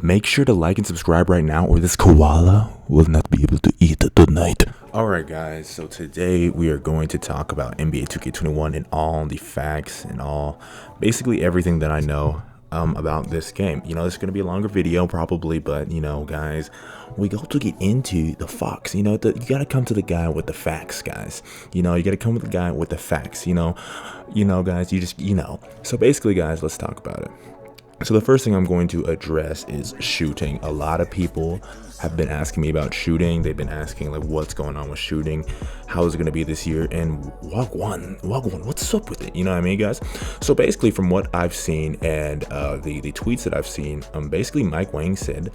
make sure to like and subscribe right now, or this koala will not be able to eat tonight. Alright guys, so today we are going to talk about NBA 2K21 and all the facts and all, basically everything that I know about this game. You know, this is going to be a longer video probably, but you know guys, we go to get into the facts. You know, you got to come to the guy with the facts, guys. You know, you got to come with the guy with the facts, you know guys, so basically guys, let's talk about it. So the first thing I'm going to address is shooting. A lot of people have been asking me about shooting. They've been asking like what's going on with shooting, how is it going to be this year, and Wagwan, what's up with it? You know what I mean, guys? So basically from what I've seen and the tweets that I've seen, basically Mike Wang said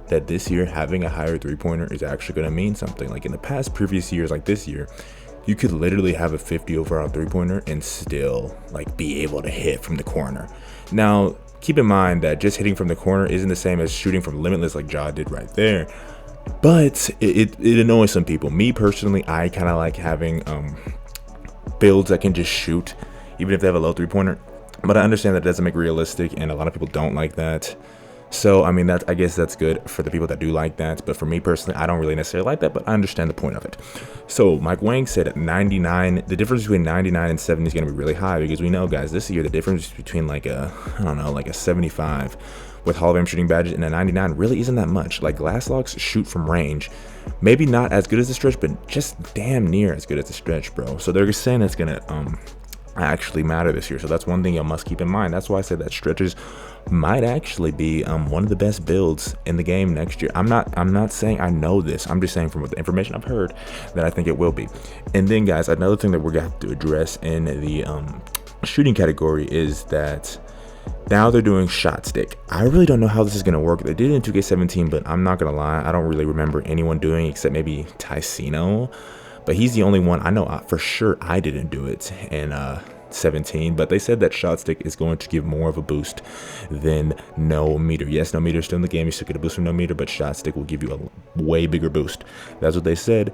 that this year having a higher three-pointer is actually going to mean something. Like in the previous years, like this year, you could literally have a 50 overall three-pointer and still like be able to hit from the corner. Now, keep in mind that just hitting from the corner isn't the same as shooting from Limitless like Ja did right there. But it annoys some people. Me personally, I kind of like having builds that can just shoot, even if they have a low three-pointer. But I understand that doesn't make it realistic, and a lot of people don't like that. So, I mean, I guess that's good for the people that do like that. But for me personally, I don't really necessarily like that, but I understand the point of it. So, Mike Wang said at 99, the difference between 99 and 70 is going to be really high, because we know, guys, this year, the difference between like a 75 with Hall of Fame shooting badges and a 99 really isn't that much. Like, Glasslocks shoot from range. Maybe not as good as the stretch, but just damn near as good as the stretch, bro. So, they're saying it's going to actually matter this year. So that's one thing you must keep in mind. That's why I said that stretches might actually be one of the best builds in the game next year. I'm not saying I know this. I'm just saying from the information I've heard that I think it will be. And then guys, another thing that we're gonna have to address in the shooting category is that now they're doing shot stick. I really don't know how this is going to work. They did it in 2K17, but I'm not going to lie, I don't really remember anyone doing it except maybe Ticino. But he's the only one I know for sure. I didn't do it in 17, but they said that shot stick is going to give more of a boost than no meter. Yes, no meter is still in the game. You still get a boost from no meter, but shot stick will give you a way bigger boost. That's what they said.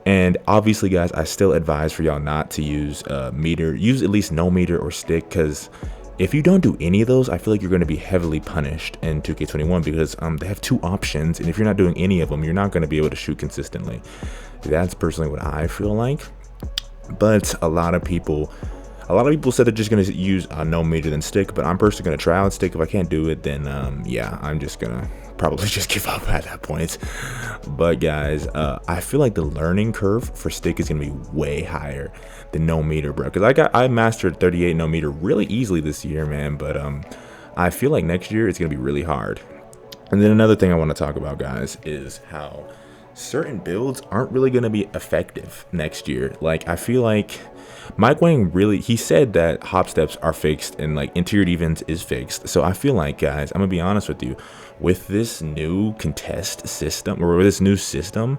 And obviously, guys, I still advise for y'all not to use meter. Use at least no meter or stick, because if you don't do any of those, I feel like you're going to be heavily punished in 2K21, because they have two options, and if you're not doing any of them, you're not going to be able to shoot consistently. That's personally what I feel like. But a lot of people said they're just going to use no meter than stick, but I'm personally going to try out stick. If I can't do it, then yeah, I'm just going to probably just give up at that point. But guys, I feel like the learning curve for stick is going to be way higher than no meter, bro, because I mastered 38 no meter really easily this year, man. But I feel like next year it's going to be really hard. And then another thing I want to talk about, guys, is how certain builds aren't really going to be effective next year. Like, I feel like Mike Wang he said that hop steps are fixed and like interior defense is fixed. So I feel like, guys, I'm gonna be honest with you, with this new contest system, or with this new system,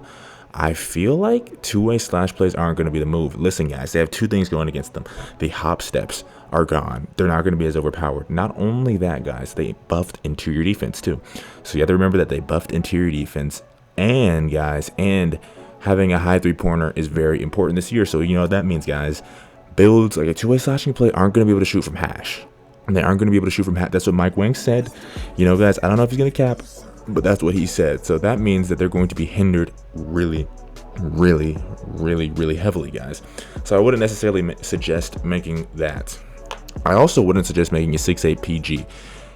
I feel like two-way slash plays aren't going to be the move. Listen, guys, they have two things going against them. The hop steps are gone. They're not going to be as overpowered. Not only that, guys, they buffed interior defense too. So you have to remember that they buffed interior defense. And guys, and having a high three-pointer is very important this year. So you know what that means, guys. Builds like a two-way slashing play aren't going to be able to shoot from hash. And they aren't going to be able to shoot from hash. That's what Mike Wang said. You know, guys, I don't know if he's going to cap, but that's what he said. So that means that they're going to be hindered really heavily, guys. So I wouldn't necessarily suggest making that. I also wouldn't suggest making a 6.8 PG.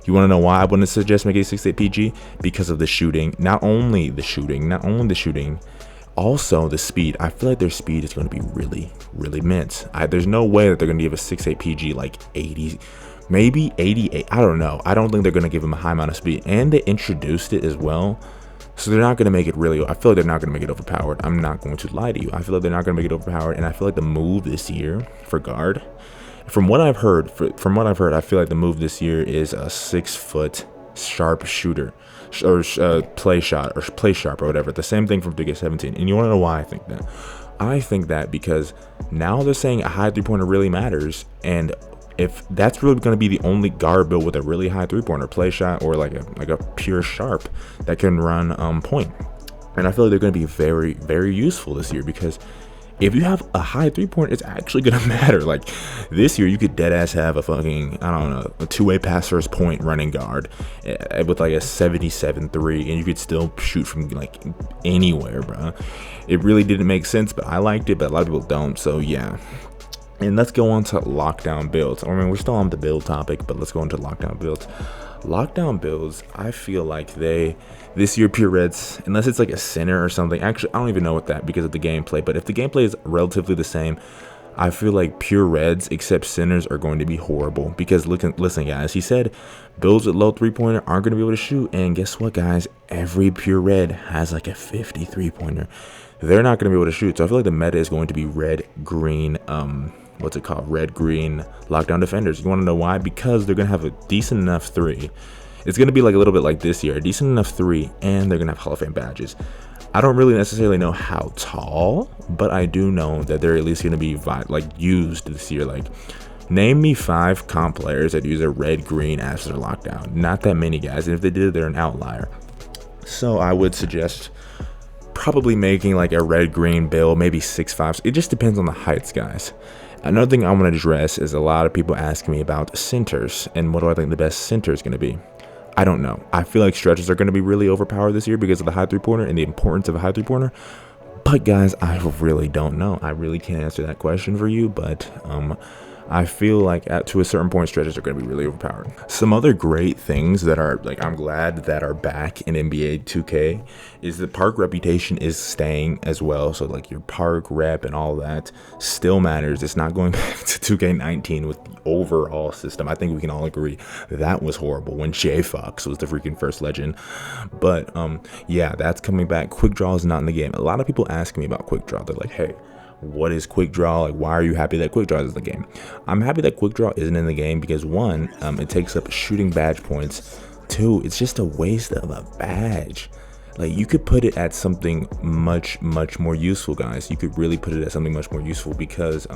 You want to know why I wouldn't suggest making a 6.8 PG? Because of the shooting. Not only the shooting, also the speed. I feel like their speed is going to be really mint. There's no way that they're going to give a 6.8 PG like 80, maybe 88. I don't know. I don't think they're going to give him a high amount of speed. And they introduced it as well. So they're not going to make it really, I feel like they're not going to make it overpowered. I'm not going to lie to you. I feel like they're not going to make it overpowered. And I feel like the move this year for guard, from what I've heard, I feel like the move this year is a 6-foot sharp shooter, or play sharp or whatever. The same thing from 2K17. And you want to know why I think that? I think that because now they're saying a high three-pointer really matters, and if that's really going to be the only guard build with a really high three-pointer play shot, or like a pure sharp that can run point, and I feel like they're going to be very useful this year, because if you have a high 3-pointer, it's actually gonna matter. Like this year, you could dead ass have a fucking, I don't know, a two-way pass first point running guard with like a 77-3, and you could still shoot from like anywhere, bro. It really didn't make sense, but I liked it, but a lot of people don't. So yeah. And let's go on to lockdown builds. I mean, we're still on the build topic, but let's go into lockdown builds. Lockdown builds, I feel like this year, Pure Reds, unless it's like a center or something, actually I don't even know what that, because of the gameplay, but if the gameplay is relatively the same, I feel like Pure Reds except centers are going to be horrible. Because listen guys, he said builds with low 3-pointer aren't going to be able to shoot, and guess what guys, every Pure Red has like a 53-pointer. They're not going to be able to shoot. So I feel like the meta is going to be red green, what's it called, red green lockdown defenders. You want to know why? Because they're going to have a decent enough 3. It's going to be like a little bit like this year, a decent enough 3, and they're going to have Hall of Fame badges. I don't really necessarily know how tall, but I do know that they're at least going to be like used this year. Like, name me 5 comp players that use a red green as their lockdown. Not that many guys, and if they did, they're an outlier. So I would suggest probably making like a red green build, maybe 6'5". It just depends on the heights, guys. Another thing I want to address is a lot of people asking me about centers and what do I think the best center is going to be. I don't know. I feel like stretches are going to be really overpowered this year because of the high 3-pointer and the importance of a high 3-pointer. But guys, I really don't know. I really can't answer that question for you, but I feel like to a certain point, stretches are going to be really overpowered. Some other great things that are like, I'm glad that are back in NBA 2K is the park reputation is staying as well. So like your park rep and all that still matters. It's not going back to 2K19 with the overall system. I think we can all agree that was horrible when Jay Fox was the freaking first legend. But yeah, that's coming back. Quick draw is not in the game. A lot of people ask me about quick draw. They're like, hey, what is quick draw? Like, why are you happy that quick draw is in the game? I'm happy that quick draw isn't in the game because 1, it takes up shooting badge points. 2, it's just a waste of a badge. Like, you could put it at something much more useful, guys. You could really put it at something much more useful because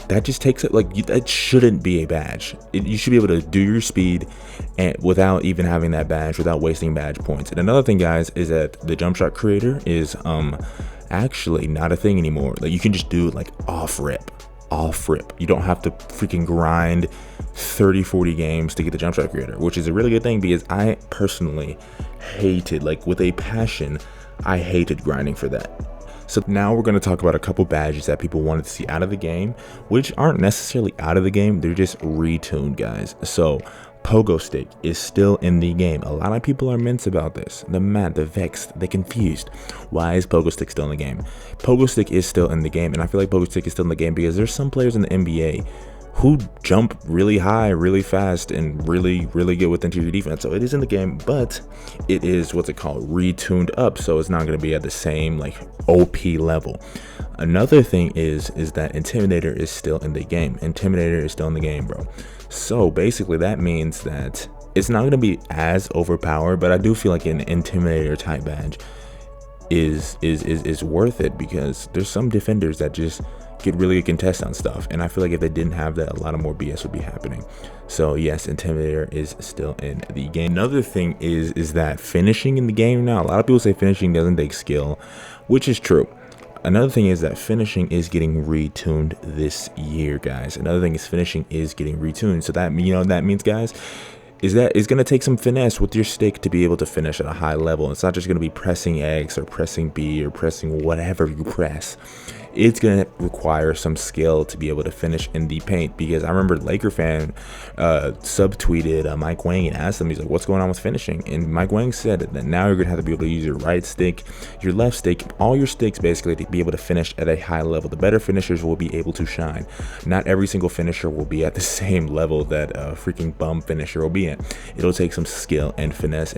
that just takes it, like, that shouldn't be a badge. You should be able to do your speed and without even having that badge, without wasting badge points. And another thing, guys, is that the jump shot creator is actually not a thing anymore. Like, you can just do it like off rip. You don't have to freaking grind 30-40 games to get the jump shot creator, which is a really good thing because I personally hated, like with a passion, I hated grinding for that. So now we're going to talk about a couple badges that people wanted to see out of the game, which aren't necessarily out of the game, they're just retuned, guys. So Pogo Stick is still in the game. A lot of people are mints about this. They're mad, they're vexed, they're confused. Why is Pogo Stick still in the game? Pogo Stick is still in the game, and I feel like Pogo Stick is still in the game because there's some players in the NBA who jump really high, really fast, and really good with interior defense. So it is in the game, but it is, what's it called, retuned up. So it's not going to be at the same like OP level. Another thing is that Intimidator is still in the game. Intimidator is still in the game, bro. So basically that means that it's not going to be as overpowered, but I do feel like an Intimidator type badge is worth it because there's some defenders that just get really good contest on stuff, and I feel like if they didn't have that, a lot of more BS would be happening. So yes, Intimidator is still in the game. Another thing is that finishing in the game now, a lot of people say finishing doesn't take skill, which is true. Another thing is that finishing is getting retuned this year, guys. Another thing is finishing is getting retuned. So that, you know, that means, guys, is that it's going to take some finesse with your stick to be able to finish at a high level. It's not just going to be pressing X or pressing B or pressing whatever you press. It's going to require some skill to be able to finish in the paint, because I remember Laker fan subtweeted Mike Wang and asked him, he's like, what's going on with finishing? And Mike Wang said that now you're going to have to be able to use your right stick, your left stick, all your sticks basically to be able to finish at a high level. The better finishers will be able to shine. Not every single finisher will be at the same level that a freaking bum finisher will be at. It'll take some skill and finesse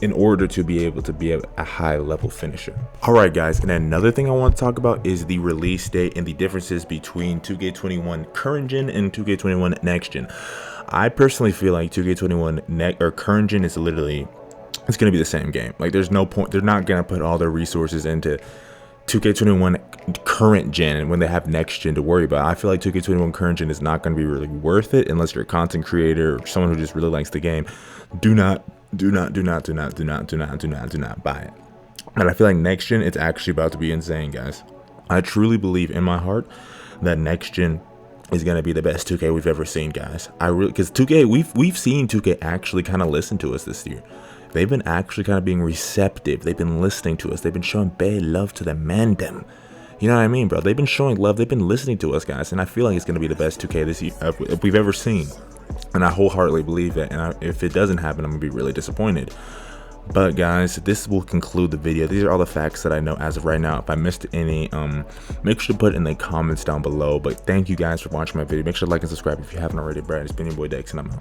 in order to be able to be a high level finisher. All right, guys, and another thing I want to talk about is the release date and the differences between 2K21 current gen and 2K21 next gen. I personally feel like 2K21 current gen is literally, it's going to be the same game. Like, there's no point, they're not going to put all their resources into 2K21 current gen when they have next gen to worry about. I feel like 2K21 current gen is not going to be really worth it unless you're a content creator or someone who just really likes the game. Do not buy it. And I feel like next gen, it's actually about to be insane, guys. I truly believe in my heart that next gen is gonna be the best 2K we've ever seen, guys. I really, because 2K, we've seen 2K actually kind of listen to us this year. They've been actually kind of being receptive. They've been listening to us. They've been showing bad love to the mandem. You know what I mean, bro? They've been showing love. They've been listening to us, guys, and I feel like it's gonna be the best 2K this year we've ever seen. And I wholeheartedly believe that. And if it doesn't happen, I'm gonna be really disappointed. But guys, this will conclude the video. These are all the facts that I know as of right now. If I missed any, make sure to put it in the comments down below. But thank you guys for watching my video. Make sure to like and subscribe if you haven't already. Brad, it's been your boy Dex, and I'm out.